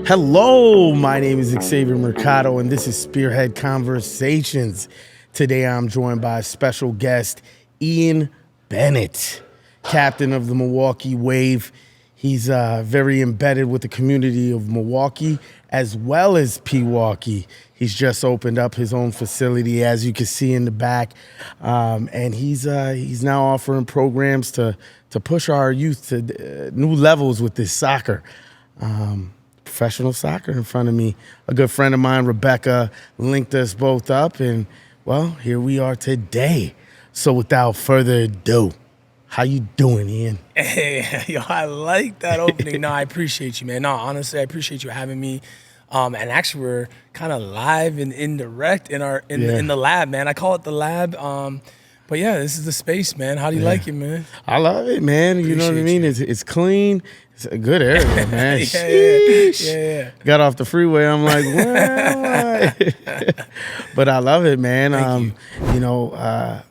Hello, my name is Xavier Mercado, and this is Spearhead Conversations. Today I'm joined by a special guest, Ian Bennett, captain of the Milwaukee Wave. He's very embedded with the community of Milwaukee as well as Pewaukee. He's just opened up his own facility, as you can see in the back, and he's now offering programs to push our youth to new levels with this soccer. Professional soccer in front of me. A good friend of mine, Rebecca, linked us both up, and well, here we are today. So without further ado, how you doing, Ian? Hey, yo, I like that opening. No, I appreciate you, man. No, honestly, I appreciate you having me. And actually, we're kind of live and indirect in the lab, man. I call it the lab. But yeah, this is the space, man. How do you like it, man? I love it, man. You know what I mean? It's clean. It's a good area, man. yeah. Got off the freeway. I'm like, where am I? But I love it, man. Thank you.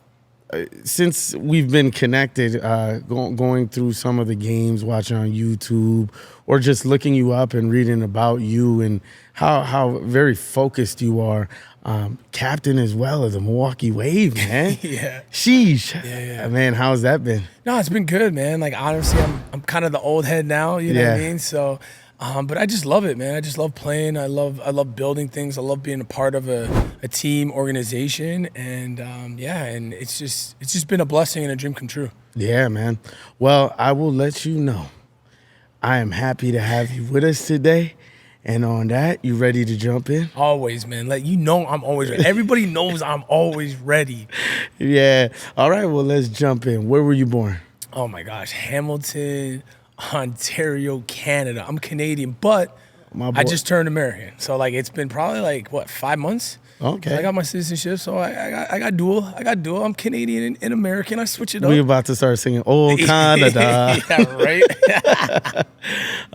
Since we've been connected, going through some of the games, watching on YouTube, or just looking you up and reading about you and how very focused you are. Captain as well as the Milwaukee Wave, man. Yeah. Sheesh. Yeah. Man, how's that been? No, it's been good, man. Like, honestly, I'm kind of the old head now, you know what I mean? So, but I just love it, man. I just love playing. I love building things. I love being a part of a team organization. And, and it's just been a blessing and a dream come true. Yeah, man. Well, I will let you know. I am happy to have you with us today. And on that, you ready to jump in? Always, man. Like, you know I'm always ready. Everybody knows I'm always ready. Yeah. All right, well, let's jump in. Where were you born? Oh, my gosh. Hamilton, Ontario, Canada. I'm Canadian, but I just turned American. So, like, it's been probably, 5 months? Okay. I got my citizenship, so I got dual. I'm Canadian and American. I switch it up. We about to start singing "Old Canada." Yeah, right.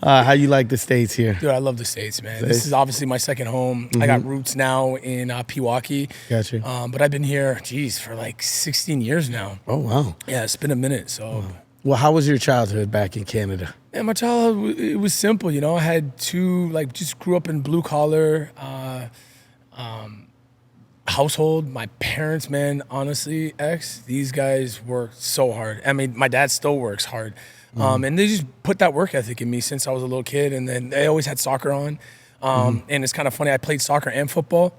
How you like the States here? Dude, I love the States, man. This is obviously my second home. I got roots now in Pewaukee. Gotcha. But I've been here, for 16 years now. Oh, wow. Yeah, it's been a minute. So. Wow. Well, how was your childhood back in Canada? Yeah, my childhood, it was simple. You know, I had just grew up in blue collar. Household. My parents, man, honestly, these guys worked so hard. I mean, my dad still works hard. And they just put that work ethic in me since I was a little kid. And then they always had soccer on. And it's kind of funny, I played soccer and football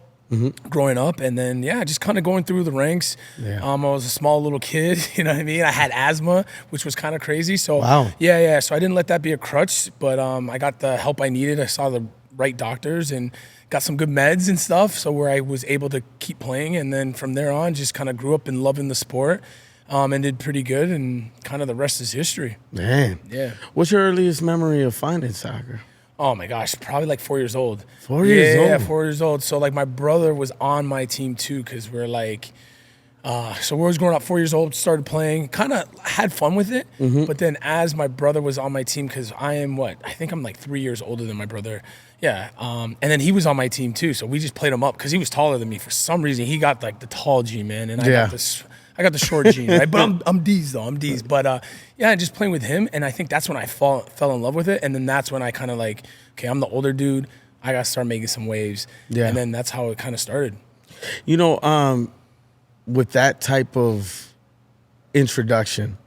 growing up. And then, just kind of going through the ranks. Yeah. I was a small little kid, you know what I mean? I had asthma, which was kind of crazy. So, wow. Yeah. So I didn't let that be a crutch, but I got the help I needed. I saw the right doctors and got some good meds and stuff, so where I was able to keep playing, and then from there on just kind of grew up in loving the sport and did pretty good, and kind of the rest is history. Man. Yeah. What's your earliest memory of finding soccer? Oh my gosh, probably 4 years old. 4 years old? Yeah, 4 years old. So my brother was on my team too, because we're so we was growing up, 4 years old, started playing, kind of had fun with it. But then as my brother was on my team, because I think I'm 3 years older than my brother. Yeah. And then he was on my team too. So we just played him up because he was taller than me. For some reason, he got the tall gene, man. And I got the short gene, right? But I'm D's though. I'm D's. But just playing with him. And I think that's when I fell in love with it. And then that's when I kind of okay, I'm the older dude. I got to start making some waves. Yeah. And then that's how it kind of started. You know, with that type of introduction,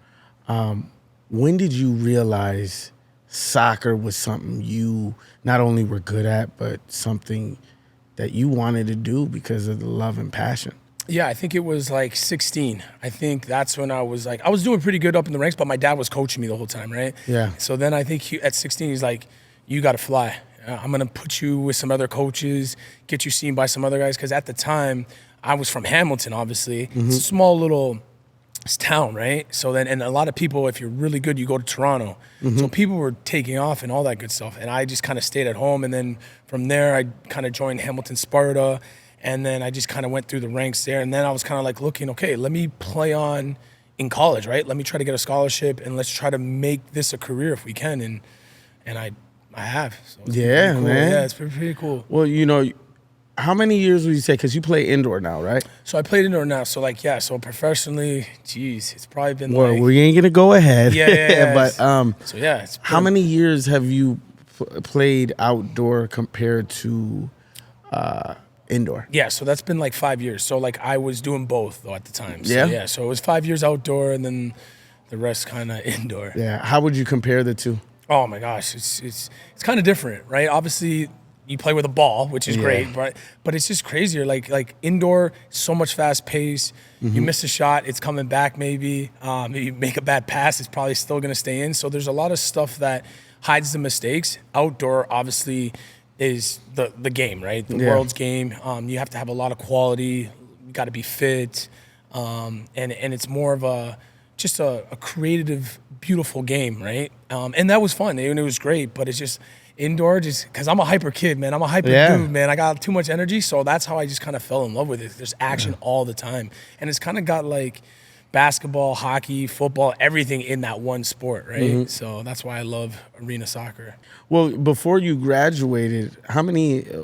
when did you realize soccer was something you not only were good at, but something that you wanted to do because of the love and passion? Yeah, I think it was 16. I think that's when I was I was doing pretty good up in the ranks, but my dad was coaching me the whole time, right? Yeah. So then I think at 16, he's like, you got to fly. I'm going to put you with some other coaches, get you seen by some other guys. Because at the time, I was from Hamilton, obviously. It's a small little town, right? So then, and a lot of people, if you're really good, you go to Toronto. So people were taking off and all that good stuff. And I just kind of stayed at home. And then from there, I kind of joined Hamilton Sparta. And then I just kind of went through the ranks there. And then I was kind of looking, okay, let me play on in college, right? Let me try to get a scholarship and let's try to make this a career if we can. And I have. So yeah, cool. man. Yeah, it's pretty cool. Well, you know, How many years would you say? Because you play indoor now, right? So I played indoor now. So like, yeah. So professionally, geez, it's probably been Well, like. we ain't gonna go ahead. Yeah. But So yeah, it's how many years have you played outdoor compared to indoor? Yeah, so that's been like 5 years. So like I was doing both though at the time. So, Yeah? yeah. So it was 5 years outdoor and then the rest kind of indoor. Yeah. How would you compare the two? Oh my gosh, it's kind of different, right? Obviously, you play with a ball, which is great, but it's just crazier. Like indoor, so much fast pace. You miss a shot, it's coming back. Maybe you make a bad pass, it's probably still going to stay in. So there's a lot of stuff that hides the mistakes. Outdoor, obviously, is the game, right? The world's game. You have to have a lot of quality. You got to be fit, and it's more of a creative, beautiful game, right? And that was fun, and it was great. But it's just indoor, just because I'm a hyper kid, man. I'm a hyper dude, man. I got too much energy, so that's how I just kind of fell in love with it. There's action all the time, and it's kind of got like basketball, hockey, football, everything in that one sport, right? So that's why I love arena soccer. Well, before you graduated,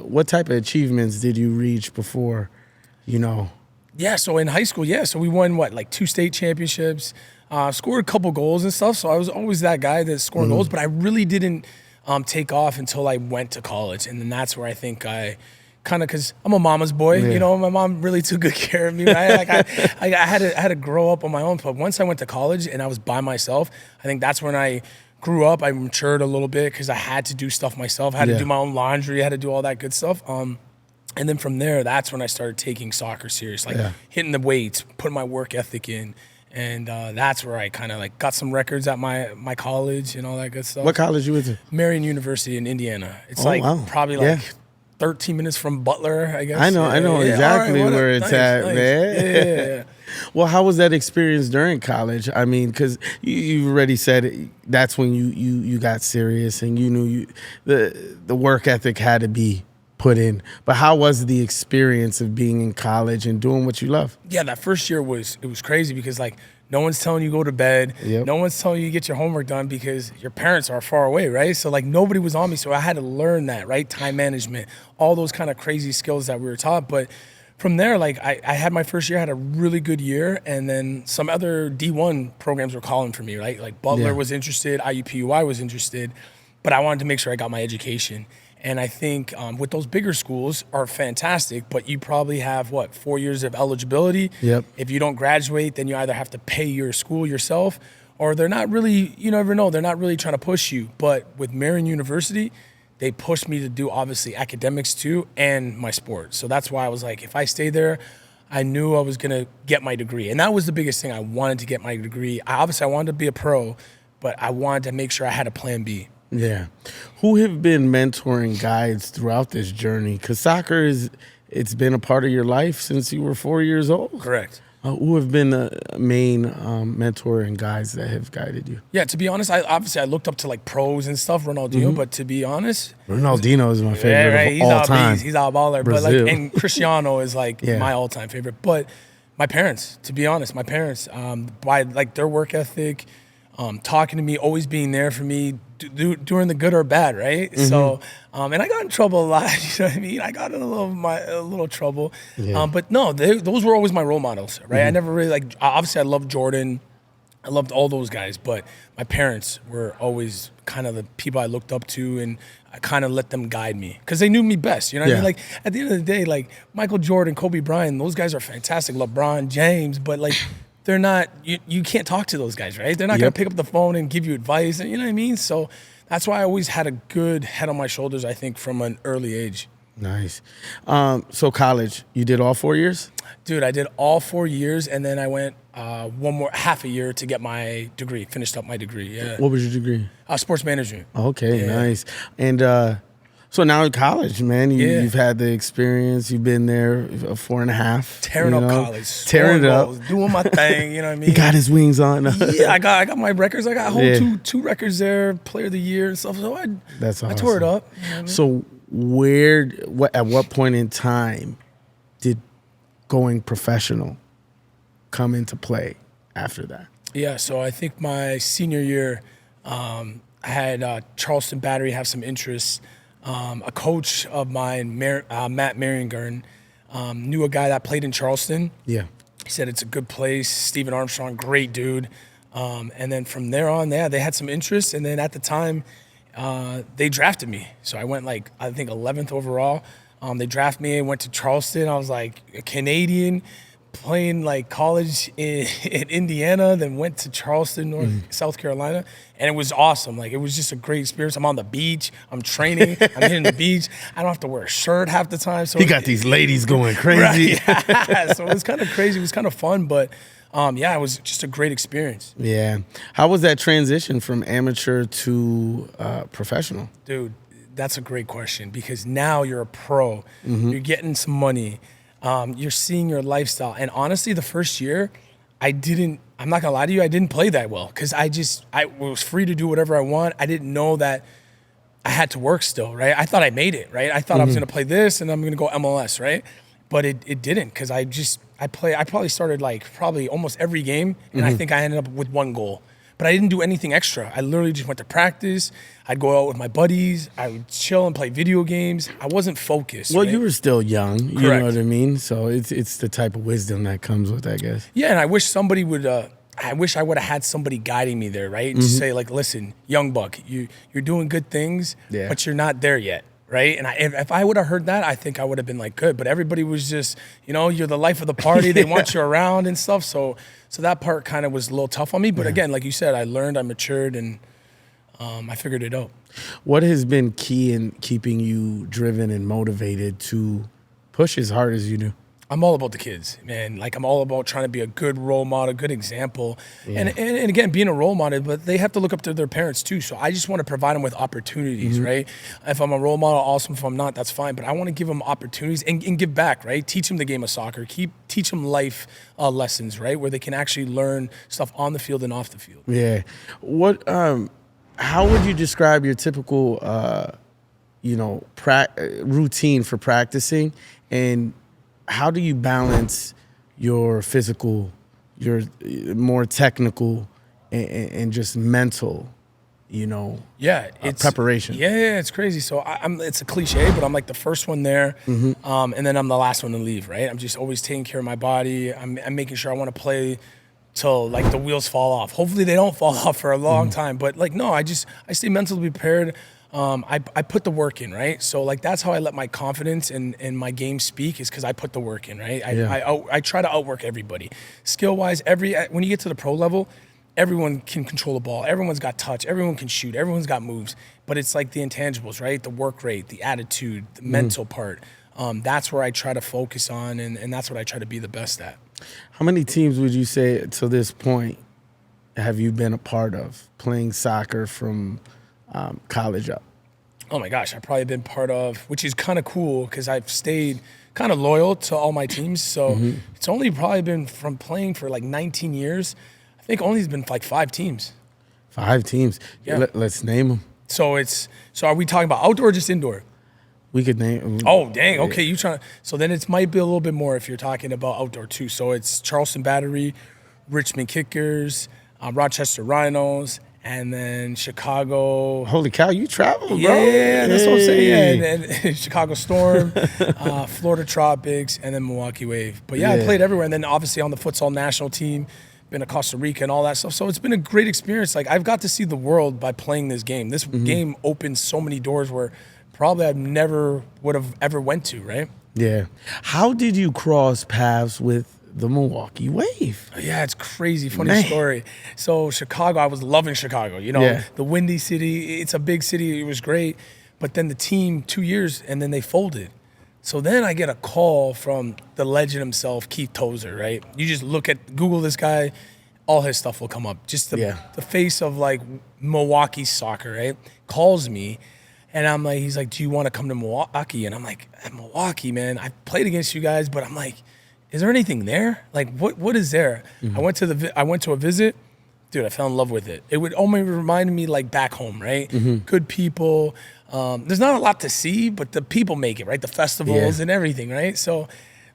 what type of achievements did you reach before, Yeah, so in high school, so we won like 2 state championships, scored a couple goals and stuff. So I was always that guy that scored goals, but I really didn't take off until I went to college, and then that's where I think I kind of, because I'm a mama's boy, my mom really took good care of me. Right? I had to grow up on my own. But once I went to college and I was by myself, I think that's when I grew up. I matured a little bit because I had to do stuff myself. I had to do my own laundry. I had to do all that good stuff. And then from there, that's when I started taking soccer serious, hitting the weights, putting my work ethic in. And that's where I kind of like got some records at my college and all that good stuff. What college you went to? Marian University in Indiana. It's probably 13 minutes from Butler, I guess. I know exactly where it's at, man. Yeah. Well, how was that experience during college? I mean, because you already said that's when you got serious and you knew the work ethic had to be put in. But how was the experience of being in college and doing what you love? Yeah, that first year was crazy because like no one's telling you go to bed. No one's telling you get your homework done because your parents are far away, right? So like nobody was on me. So I had to learn that, right? Time management, all those kind of crazy skills that we were taught. But from there, like I had my first year, I had a really good year. And then some other D1 programs were calling for me, right? Like Butler was interested, IUPUI was interested, but I wanted to make sure I got my education. And I think with those bigger schools are fantastic, but you probably have, 4 years of eligibility? Yep. If you don't graduate, then you either have to pay your school yourself, or they're not really, you never know, they're not really trying to push you. But with Marian University, they pushed me to do, obviously, academics too and my sport. So that's why I was like, if I stay there, I knew I was going to get my degree. And that was the biggest thing. I wanted to get my degree. I wanted to be a pro, but I wanted to make sure I had a plan B. Yeah. Who have been mentoring guides throughout this journey? Because soccer it's been a part of your life since you were 4 years old. Correct. Who have been the main mentor and guides that have guided you? Yeah, to be honest, I looked up to like pros and stuff, Ronaldinho, but to be honest, Ronaldinho is my favorite of all time. He's our baller. Brazil. But like, and Cristiano is like my all-time favorite. But my parents, to be honest, by like their work ethic, talking to me, always being there for me, during the good or bad, right? So, and I got in trouble a lot. You know what I mean? I got in a little trouble. Yeah. But no, those were always my role models, right? I never really obviously I loved Jordan. I loved all those guys, but my parents were always kind of the people I looked up to, and I kind of let them guide me because they knew me best. You know what I mean? Like at the end of the day, like Michael Jordan, Kobe Bryant, those guys are fantastic. LeBron James, but like they're not. You can't talk to those guys, right? They're not gonna pick up the phone and give you advice. You know what I mean? So that's why I always had a good head on my shoulders. I think from an early age. Nice. So college, you did all 4 years? Dude, I did all 4 years, and then I went half a year to get my degree, finished up my degree, yeah. What was your degree? Sports management. Okay, nice. And so now in college, man, you've had the experience. You've been there 4.5. Tearing up college. Tearing it up. Doing my thing, you know what I mean? He got his wings on. Yeah, I got my records. I got two records there, player of the year and stuff. So That's awesome. I tore it up. You know what I mean? So at what point in time did going professional come into play after that? Yeah, so I think my senior year, I had Charleston Battery have some interest. A coach of mine, Matt Marian, knew a guy that played in Charleston. Yeah. He said it's a good place. Stephen Armstrong, great dude. And then from there on, they had some interest. And then at the time, they drafted me. So I went like, I think 11th overall. They drafted me. I went to Charleston. I was like a Canadian playing like college in Indiana, then went to Charleston, South Carolina. And it was awesome. Like, it was just a great experience. I'm on the beach. I'm training. I'm hitting the beach. I don't have to wear a shirt half the time. So he got these ladies going crazy. Right, yeah. So it was kind of crazy. It was kind of fun, but yeah, it was just a great experience. Yeah. How was that transition from amateur to professional? Dude, that's a great question, because now you're a pro. You're getting some money. You're seeing your lifestyle. And honestly, the first year, I'm not gonna lie to you, I didn't play that well, because I was free to do whatever I want. I didn't know that I had to work still, right? I thought I made it, right? I thought I was gonna play this and I'm gonna go MLS, right? But it didn't, because I probably started like almost every game, and I think I ended up with 1 goal. But I didn't do anything extra. I literally just went to practice. I'd go out with my buddies. I would chill and play video games. I wasn't focused. Well, right? you were still young. You Correct. know what I mean? So it's the type of wisdom that comes with that, I guess. Yeah, and I wish somebody would. I wish I would have had somebody guiding me there, right? And just say like, listen, young buck, you're doing good things, but you're not there yet. Right. And if I would have heard that, I think I would have been like, good. But everybody was just, you're the life of the party. They want you around and stuff. So that part kind of was a little tough on me. But again, like you said, I learned, I matured, and I figured it out. What has been key in keeping you driven and motivated to push as hard as you do? I'm all about the kids, man. Like, I'm all about trying to be a good role model, good example. And again, being a role model, but they have to look up to their parents too. So I just want to provide them with opportunities, right? If I'm a role model, awesome. If I'm not, that's fine. But I want to give them opportunities and give back, right? Teach them the game of soccer. Teach them life lessons, right? Where they can actually learn stuff on the field and off the field. Yeah. What? How would you describe your typical, routine for practicing, and how do you balance your physical, your more technical, and just mental, preparation? Yeah, it's crazy. So it's a cliche, but I'm like the first one there, and then I'm the last one to leave, right? I'm just always taking care of my body. I'm making sure I want to play till like the wheels fall off. Hopefully they don't fall off for a long time, but like, no, I stay mentally prepared. I put the work in, right? So like, that's how I let my confidence and my game speak, is because I put the work in, right? I try to outwork everybody. Skill-wise, when you get to the pro level, everyone can control the ball. Everyone's got touch. Everyone can shoot. Everyone's got moves. But it's like the intangibles, right? The work rate, the attitude, the mental part. That's where I try to focus on, and that's what I try to be the best at. How many teams would you say to this point have you been a part of playing soccer from college up? Oh my gosh, I've probably been part of, which is kind of cool, because I've stayed kind of loyal to all my teams. So it's only probably been from playing for like 19 years. I think only has been like 5 teams. 5 teams. Yeah. Let's name them. So are we talking about outdoor or just indoor? We could name. Oh, dang. Okay, you trying. So then it might be a little bit more if you're talking about outdoor too. So it's Charleston Battery, Richmond Kickers, Rochester Rhinos, and then Chicago. Holy cow, you travel, bro. Yeah, that's what I'm saying. Yeah, and Chicago Storm, Florida Tropics, and then Milwaukee Wave. But yeah, I played everywhere. And then obviously on the futsal national team, been to Costa Rica and all that stuff. So it's been a great experience. Like, I've got to see the world by playing this game. This game opens so many doors where probably I never would have ever went to, right? Yeah. How did you cross paths with the Milwaukee Wave? Yeah, it's crazy. Funny story. So Chicago, I was loving Chicago. The windy city. It's a big city. It was great. But then the team, 2 years, and then they folded. So then I get a call from the legend himself, Keith Tozer, right? You just Google this guy, all his stuff will come up. Just the face of like Milwaukee soccer, right? Calls me. And I'm like, he's like, do you want to come to Milwaukee? And I'm like, Milwaukee, man, I played against you guys, but I'm like, is there anything there? Like, what is there? I went to a visit. Dude, I fell in love with it. It would only remind me like back home, right? Good people. There's not a lot to see, but the people make it, right? The festivals and everything, right? So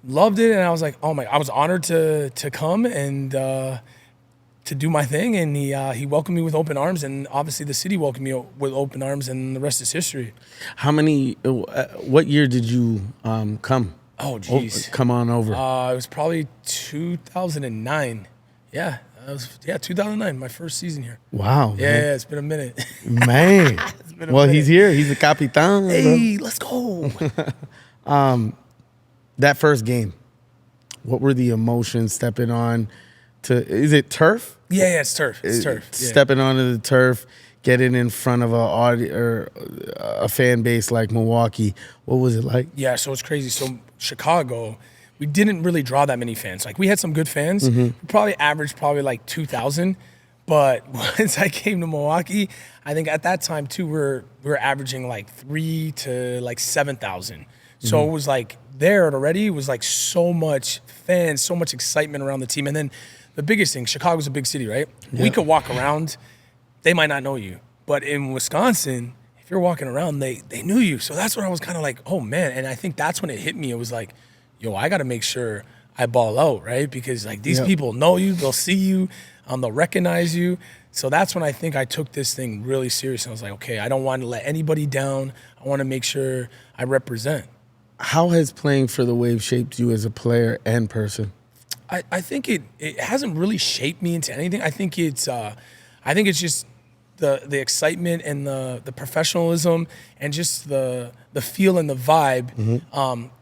loved it. And I was like, I was honored to come and to do my thing, and he welcomed me with open arms, and obviously the city welcomed me with open arms, and the rest is history. What year did you come? Oh, geez. Come on over. It was probably 2009. Yeah, 2009, my first season here. Wow. Yeah, it's been a minute. Man. He's here. He's the Capitan. Hey, let's go. That first game, what were the emotions stepping on is it turf? Yeah, it's turf. It's turf. Yeah. Stepping onto the turf, getting in front of a fan base like Milwaukee. What was it like? Yeah, so it's crazy. So Chicago, we didn't really draw that many fans. Like, we had some good fans. We probably averaged like 2,000. But once I came to Milwaukee, I think at that time too, we were averaging like 3,000 to like 7,000. So it was like there already. It was like so much fans, so much excitement around the team. And then the biggest thing, Chicago's a big city, right? Yeah. We could walk around, they might not know you. But in Wisconsin, if you're walking around, they knew you. So that's when I was kind of like, oh man. And I think that's when it hit me. It was like, yo, I got to make sure I ball out, right? Because like these people know you, they'll see you, they'll recognize you. So that's when I think I took this thing really serious. And I was like, okay, I don't want to let anybody down. I want to make sure I represent. How has playing for the Wave shaped you as a player and person? I think it hasn't really shaped me into anything. I think it's just the excitement and the professionalism and just the feel and the vibe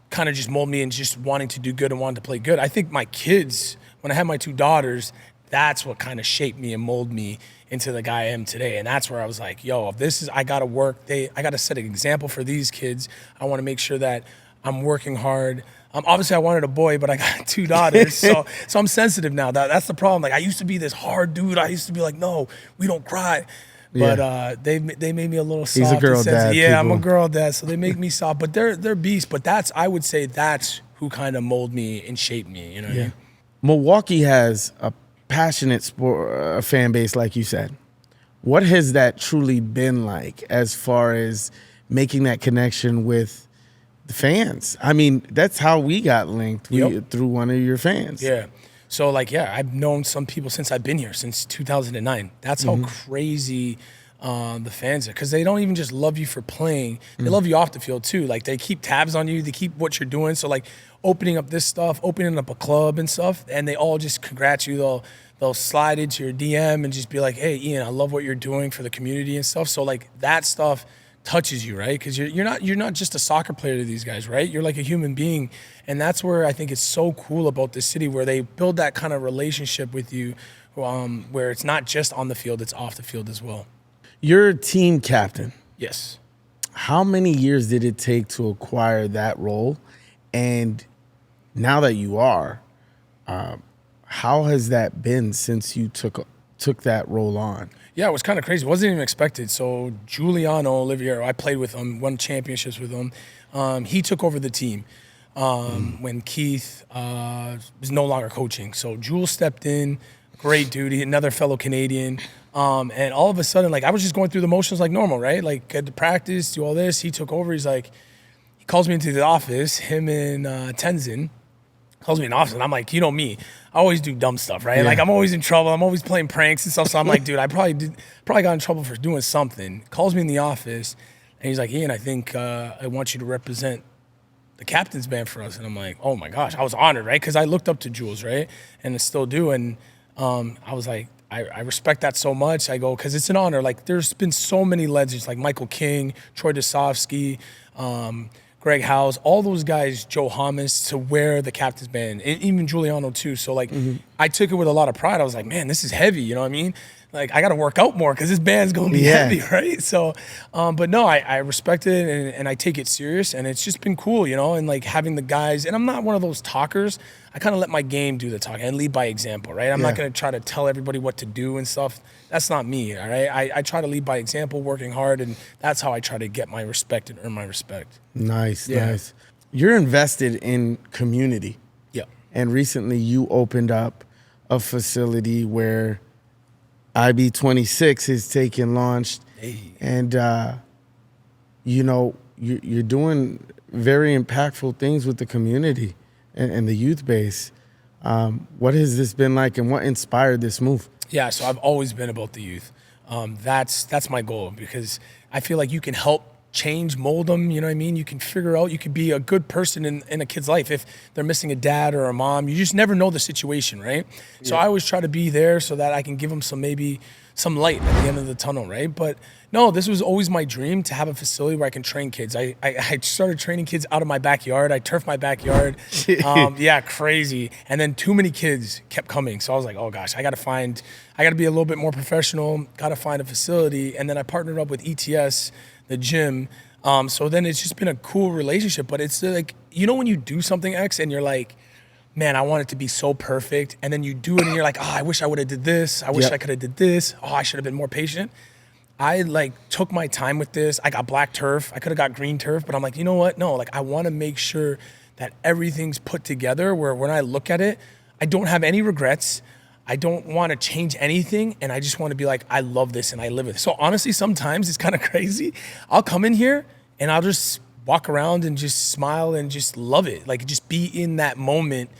kind of just mold me and just wanting to do good and wanting to play good. I think my kids, when I had my two daughters, that's what kind of shaped me and molded me into the guy I am today. And that's where I was like, yo, if I got to work. I got to set an example for these kids. I want to make sure that I'm working hard. Obviously, I wanted a boy, but I got two daughters, so I'm sensitive now. That's the problem. Like, I used to be this hard dude. I used to be like, no, we don't cry. But they made me a little soft. He's a girl dad. Yeah, I'm a girl dad, so they make me soft. But they're beasts. But I would say that's who kind of molded me and shaped me. You know what I mean? Milwaukee has a passionate fan base, like you said. What has that truly been like as far as making that connection with the fans? I mean, that's how we got linked through one of your fans. Yeah. So I've known some people since I've been here, since 2009. That's how crazy the fans are, because they don't even just love you for playing. They love you off the field too. Like, they keep tabs on you. They keep what you're doing. So like opening up this stuff, opening up a club and stuff, and they all just congrats you. They'll slide into your DM and just be like, hey, Ian, I love what you're doing for the community and stuff. So like that stuff touches you, right? Because you're not just a soccer player to these guys, right? You're like a human being. And that's where I think it's so cool about this city, where they build that kind of relationship with you, where it's not just on the field, it's off the field as well. You're a team captain. Yes. How many years did it take to acquire that role? And now that you are, how has that been since you took that role on? Yeah, it was kind of crazy. It wasn't even expected. So Giuliano Oliviero, I played with him, won championships with him. He took over the team when Keith was no longer coaching. So Jules stepped in, great dude, another fellow Canadian. And all of a sudden, like, I was just going through the motions like normal, right? Like, had to practice, do all this. He took over. He calls me into the office, him and Tenzin. Calls me in the office, and I'm like, you know me, I always do dumb stuff, right? Yeah. Like, I'm always in trouble. I'm always playing pranks and stuff. So I'm like, dude, I probably got in trouble for doing something. Calls me in the office, and he's like, Ian, I think I want you to represent the captain's band for us. And I'm like, oh my gosh, I was honored, right? Because I looked up to Jules, right? And I still do. And I was like, I respect that so much. I go, because it's an honor. Like, there's been so many legends, like Michael King, Troy Dosofsky, Greg Howes, all those guys, Joe Hamas, to wear the captain's band, and even Giuliano too. So like, I took it with a lot of pride. I was like, man, this is heavy. You know what I mean? Like, I got to work out more because this band's going to be heavy, right? So, but no, I respect it and I take it serious, and it's just been cool, you know, and like having the guys, and I'm not one of those talkers. I kind of let my game do the talking and lead by example, right? I'm not going to try to tell everybody what to do and stuff. That's not me, all right? I try to lead by example, working hard, and that's how I try to get my respect and earn my respect. Nice. You're invested in community. Yeah. And recently you opened up a facility where IB26 is taking launched. Hey. And, you know, you're doing very impactful things with the community and the youth base. What has this been like, and what inspired this move? Yeah, so I've always been about the youth. That's my goal, because I feel like you can help change, mold them. You know what I mean? You can figure out, you could be a good person in a kid's life if they're missing a dad or a mom. You just never know the situation, right? So I always try to be there so that I can give them maybe some light at the end of the tunnel, right? But no, this was always my dream, to have a facility where I can train kids. I started training kids out of my backyard. I turfed my backyard. Yeah, crazy. And then too many kids kept coming. So I was like, oh gosh, I got to be a little bit more professional, got to find a facility. And then I partnered up with ETS, the gym. So then it's just been a cool relationship. But it's like, when you do something X and you're like, man, I want it to be so perfect. And then you do it and you're like, oh, I wish I would have did this. I wish I could have did this. Oh, I should have been more patient. I took my time with this. I got black turf. I could have got green turf, but I'm like, you know what? No, I want to make sure that everything's put together where when I look at it, I don't have any regrets. I don't want to change anything. And I just want to be like, I love this and I live it. So honestly, sometimes it's kind of crazy. I'll come in here and I'll just walk around and just smile and just love it. Just be in that moment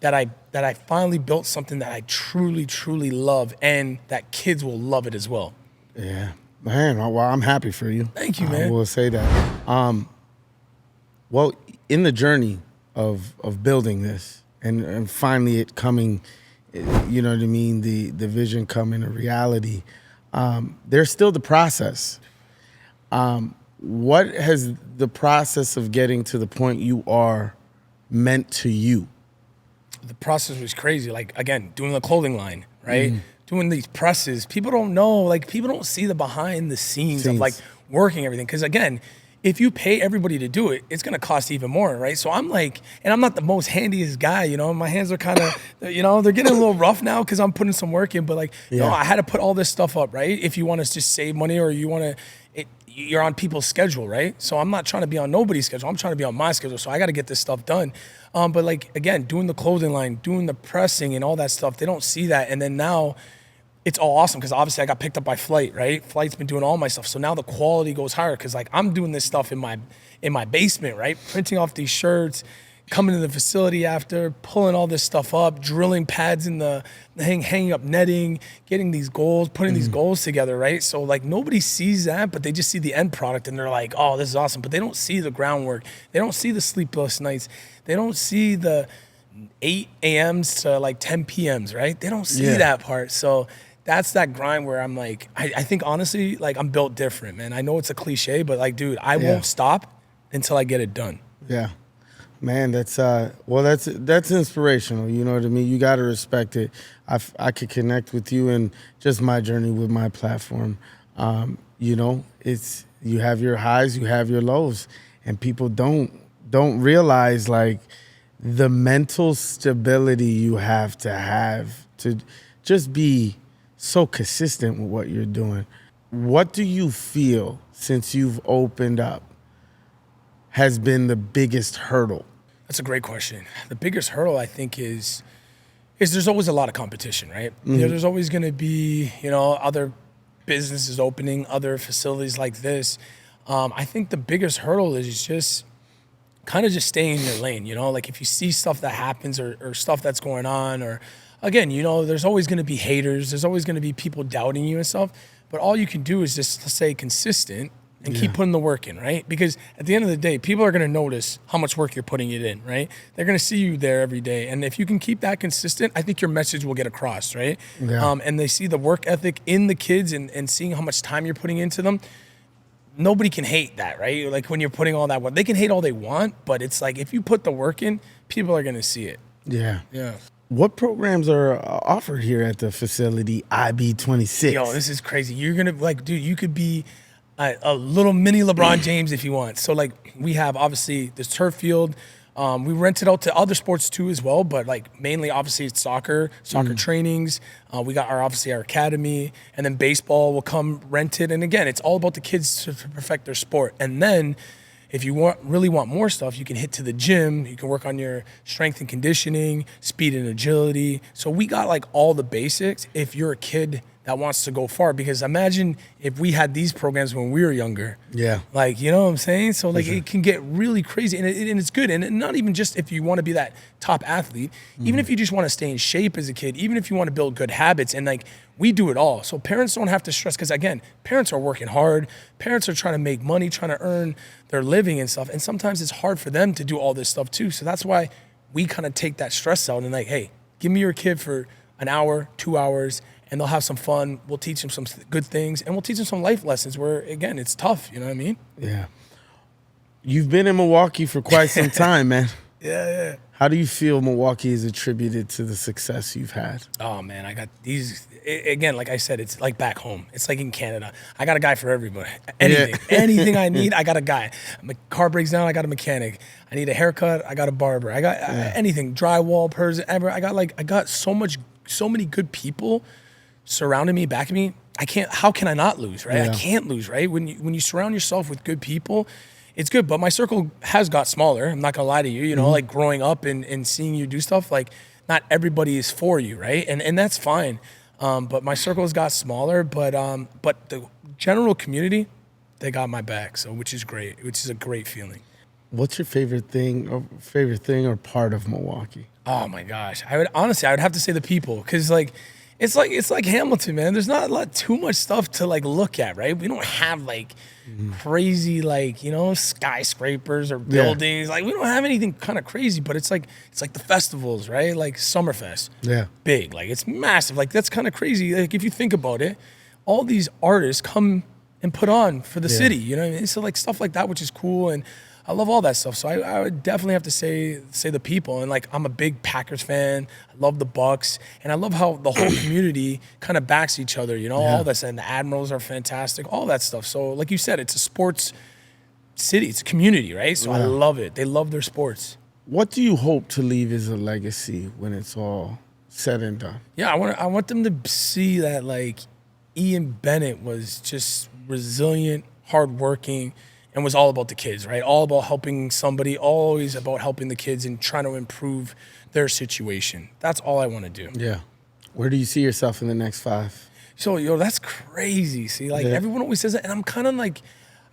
that I finally built something that I truly, truly love, and that kids will love it as well. Yeah, man. Well, I'm happy for you. Thank you, man. I will say that. Well, in the journey of building this and finally it coming, you know what I mean, the vision coming a reality, there's still the process. What has the process of getting to the point you are meant to you? The process was crazy. Again, doing the clothing line, right? Doing these presses. People don't know, people don't see the behind the scenes of working everything. Because again, if you pay everybody to do it, it's going to cost even more, right? So I'm and I'm not the most handiest guy, my hands are kind of, they're getting a little rough now because I'm putting some work in, but I had to put all this stuff up, right? If you want to just save money or you want to, you're on people's schedule, right? So I'm not trying to be on nobody's schedule. I'm trying to be on my schedule. So I got to get this stuff done. But again, doing the clothing line, doing the pressing and all that stuff, they don't see that. And then now it's all awesome because obviously I got picked up by Flight, right? Flight's been doing all my stuff. So now the quality goes higher because I'm doing this stuff in my basement, right? Printing off these shirts, coming to the facility after, pulling all this stuff up, drilling pads in the hanging up netting, getting these goals, putting these goals together, right? So nobody sees that, but they just see the end product and they're like, oh, this is awesome. But they don't see the groundwork. They don't see the sleepless nights. They don't see the 8 a.m.s to 10 p.m.s, right? They don't see that part. So that's that grind where I'm I think honestly, I'm built different, man. I know it's a cliche, but dude, I won't stop until I get it done. Yeah. Man, that's inspirational. You know what I mean? You got to respect it. I could connect with you and just my journey with my platform. It's you have your highs, you have your lows, and people don't realize the mental stability you have to just be so consistent with what you're doing. What do you feel since you've opened up has been the biggest hurdle? That's a great question. The biggest hurdle, I think, is there's always a lot of competition, right? There's always going to be, other businesses opening, other facilities like this. I think the biggest hurdle is just kind of just staying in your lane, if you see stuff that happens or stuff that's going on, or again, there's always going to be haters. There's always going to be people doubting you and stuff. But all you can do is just stay consistent and keep putting the work in, right? Because at the end of the day, people are going to notice how much work you're putting it in, right? They're going to see you there every day. And if you can keep that consistent, I think your message will get across, right? Yeah. And they see the work ethic in the kids and seeing how much time you're putting into them. Nobody can hate that, right? When you're putting all that work, they can hate all they want, but it's if you put the work in, people are going to see it. Yeah. Yeah. What programs are offered here at the facility IB26? Yo, this is crazy. You're going to, dude, you could be a little mini LeBron James if you want. So we have obviously this turf field. We rent it out to other sports too as well, but mainly obviously it's soccer trainings. We got our academy, and then baseball will come rented. And again, it's all about the kids to perfect their sport. And then if you really want more stuff, you can hit to the gym. You can work on your strength and conditioning, speed and agility. So we got all the basics if you're a kid that wants to go far. Because imagine if we had these programs when we were younger. Yeah. Like, you know what I'm saying? So like it can get really crazy, and it's good. And not even just if you want to be that top athlete, even if you just want to stay in shape as a kid, even if you want to build good habits, and like we do it all. So parents don't have to stress, because again, parents are working hard. Parents are trying to make money, trying to earn their living and stuff. And sometimes it's hard for them to do all this stuff too. So that's why we kind of take that stress out and like, hey, give me your kid for an hour, 2 hours, and they'll have some fun. We'll teach them some good things, and we'll teach them some life lessons where, again, it's tough. You know what I mean? Yeah. You've been in Milwaukee for quite some time, man. Yeah. How do you feel Milwaukee is attributed to the success you've had? Oh, man, I got these. Again, like I said, it's like back home. It's like in Canada. I got a guy for everybody. Anything I need, I got a guy. My car breaks down, I got a mechanic. I need a haircut, I got a barber. I got anything, drywall, person, ever. I got so many good people surrounding me, backing me. How can I not lose, right? I can't lose, right? When you surround yourself with good people, it's good. But my circle has got smaller. I'm not gonna lie to you. You know, like growing up and seeing you do stuff, like not everybody is for you, right? And that's fine. But my circle has got smaller. But the general community, they got my back. So which is great. Which is a great feeling. What's your favorite thing or part of Milwaukee? Oh my gosh, I would have to say the people, because like it's like Hamilton, man. There's not too much stuff to like look at, right? We don't have like crazy like, you know, skyscrapers or buildings. Like we don't have anything kind of crazy, but it's like the festivals, right? Like Summerfest, big, like it's massive. Like that's kind of crazy. Like if you think about it, all these artists come and put on for the city, you know what I mean? So like stuff like that, which is cool, and I love all that stuff. So I would definitely have to say the people. And like I'm a big Packers fan. I love the Bucks, and I love how the whole community kind of backs each other. You know, all that. And the Admirals are fantastic. All that stuff. So like you said, it's a sports city. It's a community, right? So I love it. They love their sports. What do you hope to leave as a legacy when it's all said and done? Yeah, I want them to see that like Ian Bennett was just resilient, hardworking, and was all about the kids, right? All about helping somebody, always about helping the kids and trying to improve their situation. That's all I want to do. Yeah. Where do you see yourself in the next 5? So, that's crazy. See, like everyone always says that, and I'm kind of like,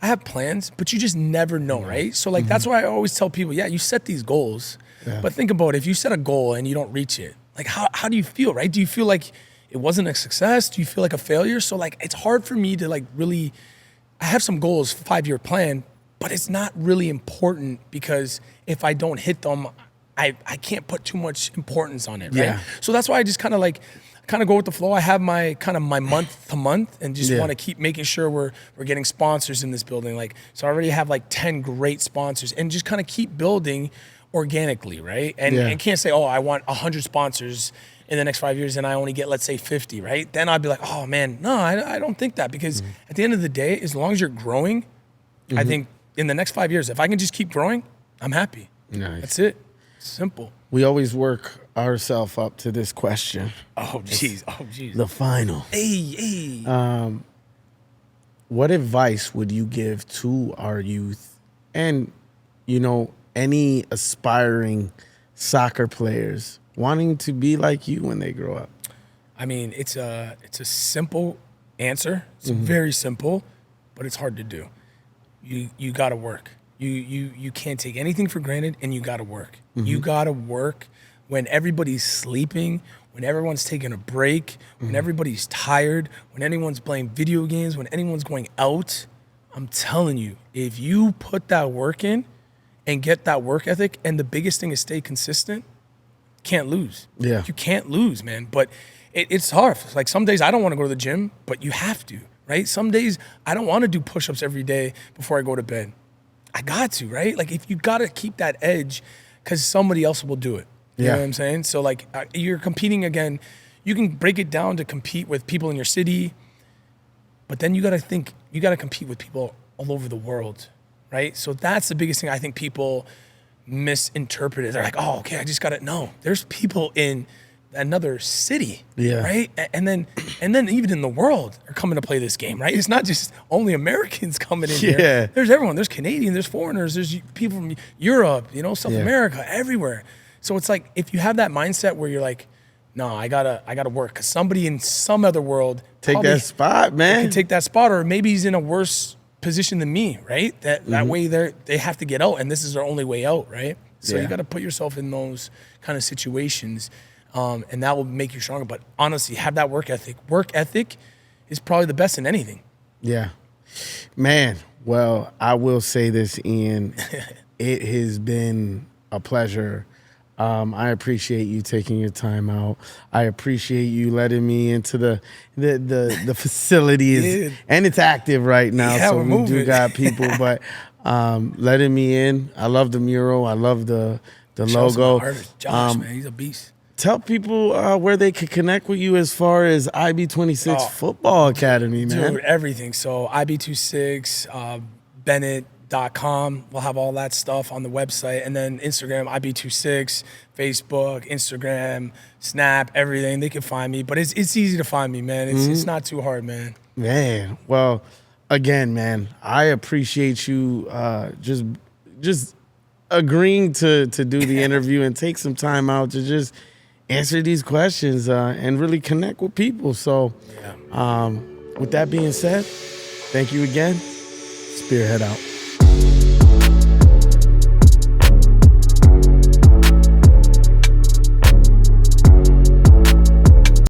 I have plans, but you just never know, right? So like, that's why I always tell people, you set these goals, but think about it. If you set a goal and you don't reach it, like how do you feel, right? Do you feel like it wasn't a success? Do you feel like a failure? So like, it's hard for me to like really, I have some goals, 5-year plan, but it's not really important, because if I don't hit them, I can't put too much importance on it, right? Yeah. So that's why I just kind of go with the flow. I have my month to month, and just want to keep making sure we're getting sponsors in this building. Like, so I already have like 10 great sponsors, and just kind of keep building organically, right? And can't say, I want 100 sponsors in the next 5 years and I only get, let's say, 50, right? Then I'd be like, oh man, no, I don't think that, because at the end of the day, as long as you're growing, I think in the next 5 years, if I can just keep growing, I'm happy. Nice. That's it. Simple. We always work ourselves up to this question. Oh, jeez. The final. Hey. What advice would you give to our youth and, you know, any aspiring soccer players wanting to be like you when they grow up? I mean, it's a simple answer. It's very simple, but it's hard to do. You got to work. You can't take anything for granted, and you got to work. You got to work when everybody's sleeping, when everyone's taking a break, when everybody's tired, when anyone's playing video games, when anyone's going out. I'm telling you, if you put that work in and get that work ethic, and the biggest thing is stay consistent, can't lose. Yeah. You can't lose, man. But it's hard. Like some days I don't want to go to the gym, but you have to, right? Some days I don't want to do push-ups every day before I go to bed. I got to, right? Like if you got to keep that edge, because somebody else will do it. You know what I'm saying? So like you're competing again. You can break it down to compete with people in your city, but then you got to compete with people all over the world, right? So that's the biggest thing I think people misinterpret it. They're like, oh, okay, I just got to know. There's people in another city, right? And then even in the world are coming to play this game, right? It's not just only Americans coming in here. There's everyone. There's Canadians, there's foreigners, there's people from Europe, South America, everywhere. So it's like, if you have that mindset where you're like, no, I gotta work, because somebody in some other world Take probably that spot, man. can take that spot, or maybe he's in a worse position than me, right? That way they have to get out, and this is their only way out, right? So Yeah. you got to put yourself in those kind of situations, and that will make you stronger. But honestly, have that work ethic. Work ethic is probably the best in anything. Yeah. Man, well, I will say this, Ian. It has been a pleasure. I appreciate you taking your time out. I appreciate you letting me into the facility, Yeah. and it's active right now, Yeah, so we're we do moving. got people. But letting me in, I love the mural. I love the Shout out to logo. my artist, Josh, man, he's a beast. Tell people where they could connect with you as far as IB26 Futbol Academy, man. Dude, everything. So IB26, Bennett.com. We'll have all that stuff on the website. And then Instagram, IB26, Facebook, Instagram, Snap, everything. They can find me. But it's easy to find me, man. It's not too hard, man. Man, well, again, man, I appreciate you just agreeing to do the interview and take some time out to just answer these questions and really connect with people. So with that being said, thank you again. Spearhead out.